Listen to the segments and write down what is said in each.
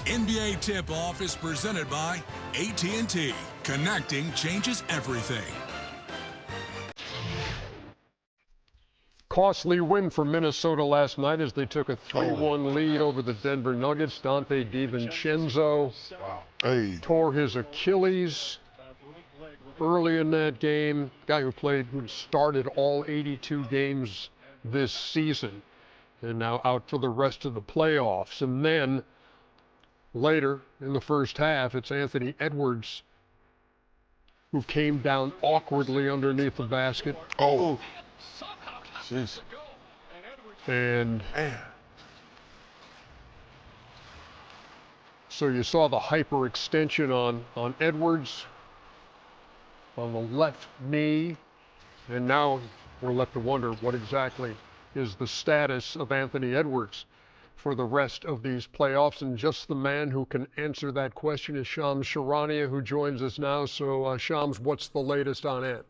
NBA Tip-Off is presented by AT&T. Connecting changes everything. Costly win for Minnesota last night as they took a 3-1 lead over the Denver Nuggets. Dante DiVincenzo tore his Achilles early in that game. Guy who started all 82 games this season and now out for the rest of the playoffs. And then later in the first half, it's Anthony Edwards who came down awkwardly underneath the basket. Oh. Jeez. And so you saw the hyperextension on Edwards on the left knee, and now we're left to wonder what exactly is the status of Anthony Edwards for the rest of these playoffs. And just the man who can answer that question is Shams Charania, who joins us now. So Shams, what's the latest on it?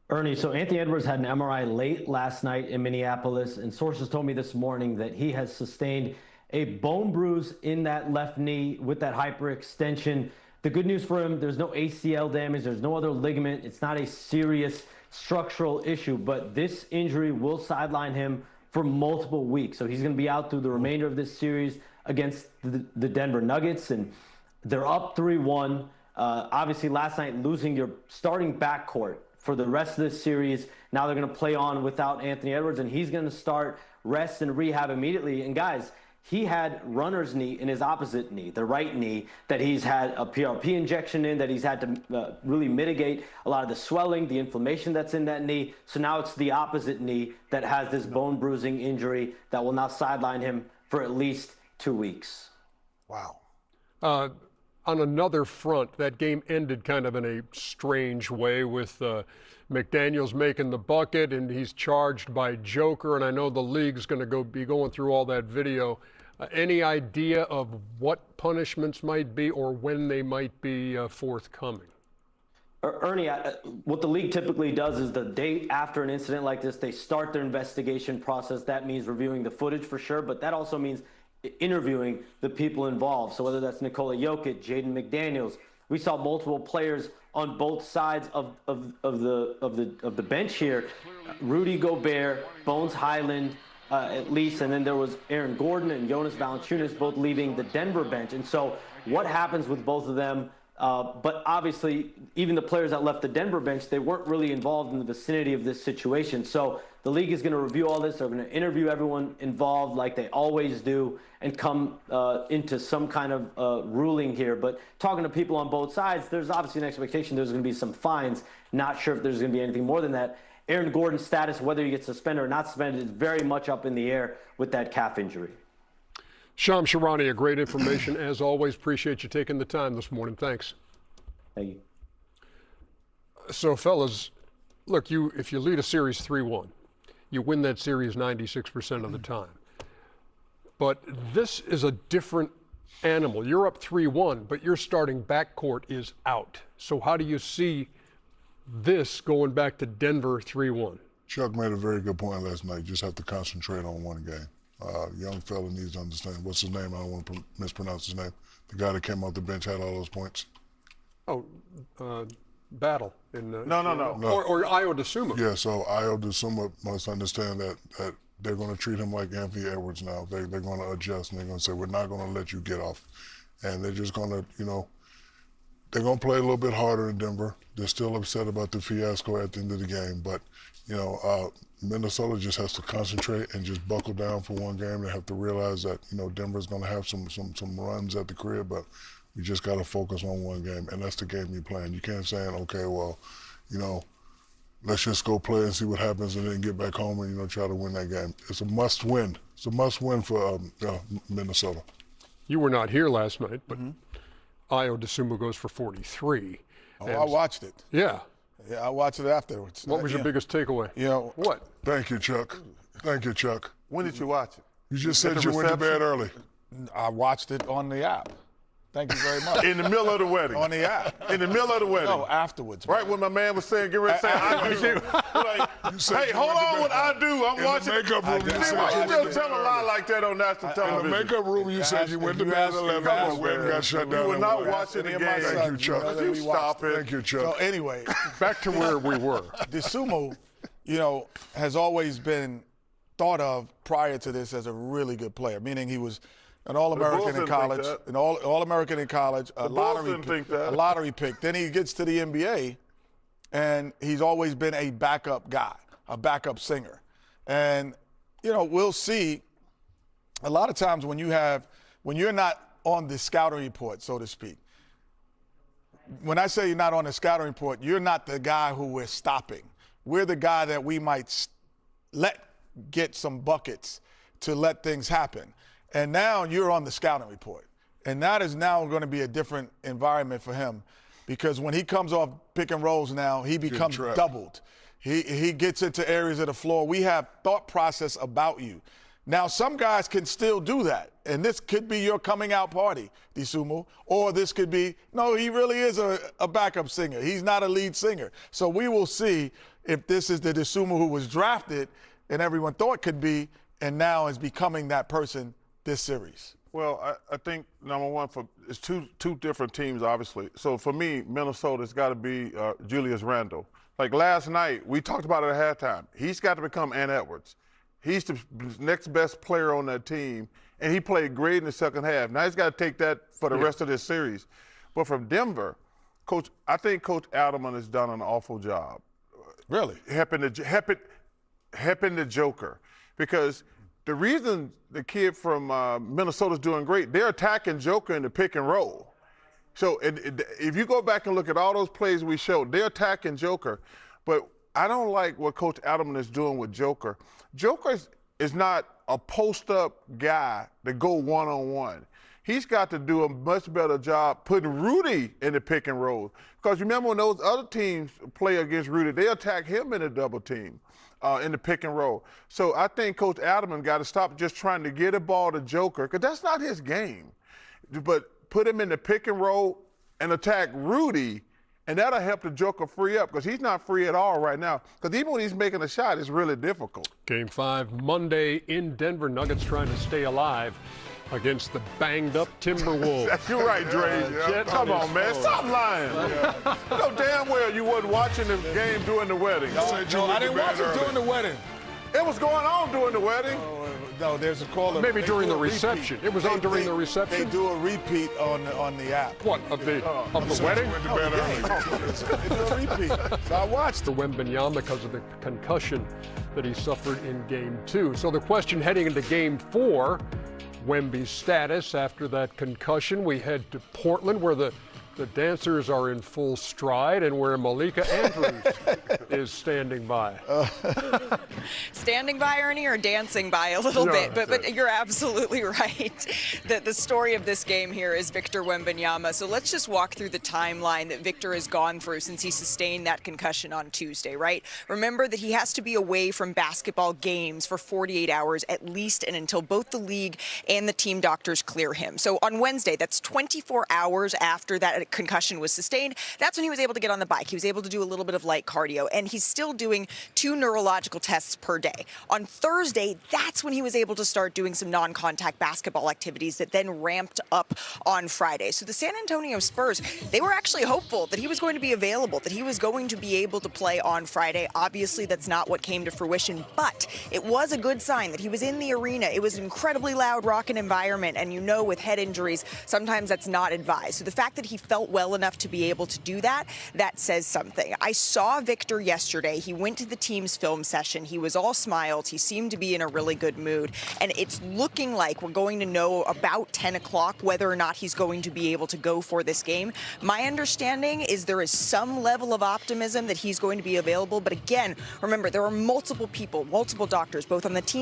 Ernie, so Anthony Edwards had an MRI late last night in Minneapolis, and sources told me this morning that he has sustained a bone bruise in that left knee with that hyperextension. The good news for him, there's no ACL damage, there's no other ligament. It's not a serious structural issue, but this injury will sideline him for multiple weeks. So he's going to be out through the remainder of this series against the Denver Nuggets, and they're up 3-1. Obviously, last night losing your starting backcourt for the rest of this series. Now they're going to play on without Anthony Edwards, and he's going to start rest and rehab immediately. And guys, he had runner's knee in his opposite knee, the right knee, that he's had a PRP injection in, that he's had to really mitigate a lot of the swelling, the inflammation that's in that knee. So now it's the opposite knee that has this bone bruising injury that will now sideline him for at least 2 weeks. Wow. On another front, that game ended kind of in a strange way with McDaniels making the bucket, and he's charged by Joker, and I know the league's going to be going through all that video. Any idea of what punishments might be or when they might be forthcoming? Ernie, what the league typically does is the day after an incident like this, they start their investigation process. That means reviewing the footage for sure, but that also means interviewing the people involved. So whether that's Nikola Jokic, Jaden McDaniels, we saw multiple players on both sides of the bench here. Rudy Gobert, Bones Highland, at least, and then there was Aaron Gordon and Jonas Valanciunas both leaving the Denver bench. And so what happens with both of them? But obviously, even the players that left the Denver bench, they weren't really involved in the vicinity of this situation. So the league is going to review all this. They're going to interview everyone involved like they always do and come into some kind of ruling here. But talking to people on both sides, there's obviously an expectation there's going to be some fines. Not sure if there's going to be anything more than that. Aaron Gordon's status, whether he gets suspended or not suspended, is very much up in the air with that calf injury. Shams Charania, great information as always. Appreciate you taking the time this morning. Thanks. Thank you. So, fellas, look, if you lead a series 3-1, you win that series 96% of the time. But this is a different animal. You're up 3-1, but your starting backcourt is out. So how do you see this going back to Denver 3-1? Chuck made a very good point last night. You just have to concentrate on one game. Young fella needs to understand. What's his name? I don't want to mispronounce his name. The guy that came off the bench had all those points. Oh, Battle. No. Or Ayo Dosunmu. Yeah, so Ayo Dosunmu must understand that they're going to treat him like Anthony Edwards now. They're going to adjust, and they're going to say, we're not going to let you get off. And they're just going to, they're going to play a little bit harder in Denver. They're still upset about the fiasco at the end of the game. But, Minnesota just has to concentrate and just buckle down for one game. They have to realize that, Denver's going to have some runs at the crib, but we just got to focus on one game, and that's the game you're playing. You can't say, okay, well, let's just go play and see what happens and then get back home and, try to win that game. It's a must-win. It's a must-win for Minnesota. You were not here last night, but Ayo Dosunmu goes for 43. Oh, I watched it. Yeah. Yeah, I watched it afterwards. What was your biggest takeaway? What? Thank you, Chuck. Thank you, Chuck. When did you watch it? You just said you went to bed early. I watched it on the app. Thank you very much. In the middle of the wedding. On the app. In the middle of the wedding. No, afterwards. Right when my man was saying, get ready to say, I do. Like, hey, hold on what I do. I'm watching. In the makeup room, Why you just tell a lie like that on national television? In the makeup room, you said you went to bed at 11 and went and got shut down. You were not watching the game. Thank you, Chuck. You stop it. Thank you, Chuck. So anyway, Back to where we were. DeSumo, has always been thought of prior to this as a really good player, meaning he was an All-American in college, All-American in college, a lottery pick. Then he gets to the NBA, and he's always been a backup guy, a backup singer. And, we'll see a lot of times when you're not on the scouting report, so to speak. When I say you're not on the scouting report, you're not the guy who we're stopping. We're the guy that we might let get some buckets to let things happen. And now you're on the scouting report. And that is now going to be a different environment for him, because when he comes off pick and rolls now, he becomes doubled. He gets into areas of the floor. We have thought process about you. Now, some guys can still do that, and this could be your coming out party, DeSumo, or this could be, no, he really is a backup singer. He's not a lead singer. So we will see if this is the DeSumo who was drafted and everyone thought could be, and now is becoming that person this series. Well, I think, number one, it's two different teams, obviously. So for me, Minnesota's got to be Julius Randle. Like last night, we talked about it at halftime. He's got to become Ant Edwards. He's the next best player on that team, and he played great in the second half. Now he's got to take that for the rest of this series. But from Denver, I think Coach Adelman has done an awful job. Really? Helping the Joker. Because the reason the kid from Minnesota's doing great, they're attacking Joker in the pick and roll. So if you go back and look at all those plays we showed, they're attacking Joker. But I don't like what Coach Adelman is doing with Joker. Joker is not a post-up guy to go one-on-one. He's got to do a much better job putting Rudy in the pick and roll. Because remember when those other teams play against Rudy, they attack him in a double team. In the pick and roll. So I think Coach Adelman got to stop just trying to get a ball to Joker, because that's not his game. But put him in the pick and roll and attack Rudy, and that'll help the Joker free up, because he's not free at all right now. Because even when he's making a shot, it's really difficult. Game 5 Monday in Denver. Nuggets trying to stay alive against the banged-up Timberwolves. You're right, Dre. Come on, man. Stop lying. You know damn well you wasn't watching the game during the wedding. No, I didn't watch it during the wedding. It was going on during the wedding. No, there's a call. Maybe during the reception. It was on during the reception. They do a repeat on the app. What, of the wedding? They do a repeat. So I watched For Wembanyama because of the concussion that he suffered in Game 2. So the question heading into Game 4, Wemby's status after that concussion. We head to Portland, where the dancers are in full stride and where Malika Andrews is standing by. Standing by, Ernie, or dancing by a little bit? But you're absolutely right. The story of this game here is Victor Wembanyama. So let's just walk through the timeline that Victor has gone through since he sustained that concussion on Tuesday, right? Remember that he has to be away from basketball games for 48 hours at least, and until both the league and the team doctors clear him. So on Wednesday, that's 24 hours after that concussion was sustained, that's when he was able to get on the bike. He was able to do a little bit of light cardio, and he's still doing 2 neurological tests per day. On Thursday, that's when he was able to start doing some non-contact basketball activities that then ramped up on Friday. So the San Antonio Spurs, they were actually hopeful that he was going to be available, that he was going to be able to play on Friday. Obviously, that's not what came to fruition, but it was a good sign that he was in the arena. It was an incredibly loud, rocking environment, and with head injuries, sometimes that's not advised. So the fact that he felt well enough to be able to do that, that says something. I saw Victor yesterday. He went to the team's film session. He was all smiles. He seemed to be in a really good mood. And it's looking like we're going to know about 10 o'clock whether or not he's going to be able to go for this game. My understanding is there is some level of optimism that he's going to be available. But again, remember, there are multiple people, multiple doctors, both on the team